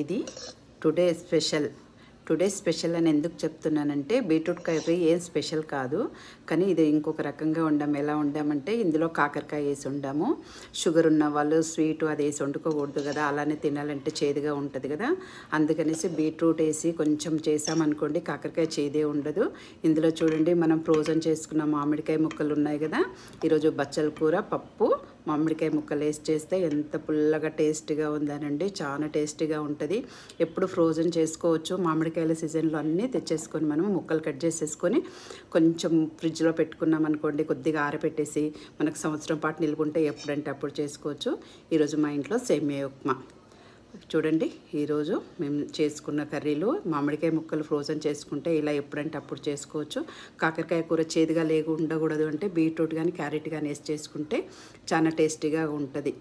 ఇది today special అని ఎందుకు చెప్తున్నానంటే బీట్రూట్ కర్రీ ఏం స్పెషల్ కాదు, కానీ ఇది ఇంకొక రకంగా ఎలా వండామంటే ఇందులో కాకరకాయ వేసి వండాము. షుగర్ ఉన్న వాళ్ళు స్వీటు అది వేసి వండుకోకూడదు కదా, అలానే తినాలంటే చేదుగా ఉంటుంది కదా, అందుకనేసి బీట్రూట్ వేసి కొంచెం చేసామనుకోండి కాకరకాయ చేదే ఉండదు. ఇందులో చూడండి మనం ఫ్రోజన్ చేసుకున్న మామిడికాయ ముక్కలు ఉన్నాయి కదా, ఈరోజు బచ్చల కూర, పప్పు, మామిడికాయ ముక్కలు వేసి చేస్తే ఎంత పుల్లగా టేస్టీగా ఉందనండి. చాలా టేస్టీగా ఉంటుంది. ఎప్పుడు ఫ్రోజన్ చేసుకోవచ్చు. మామిడికాయల సీజన్లో అన్నీ తెచ్చేసుకొని మనం ముక్కలు కట్ చేసేసుకొని కొంచెం ఫ్రిడ్జ్లో పెట్టుకున్నాం అనుకోండి, కొద్దిగా ఆరబెట్టేసి మనకు సంవత్సరం పాటు నిలుగుంటే ఎప్పుడంటే అప్పుడు చేసుకోవచ్చు. ఈరోజు మా ఇంట్లో సేమియా ఉప్మా. చూడండి, ఈరోజు మేము చేసుకున్న కర్రీలు మామిడికాయ ముక్కలు ఫ్రోజన్ చేసుకుంటే ఇలా ఎప్పుడంటే అప్పుడు చేసుకోవచ్చు. కాకరకాయ కూర చేదుగా ఉండకూడదు అంటే బీట్రూట్ కానీ క్యారెట్ కానీ వేసి చేసుకుంటే చాలా టేస్టీగా ఉంటుంది.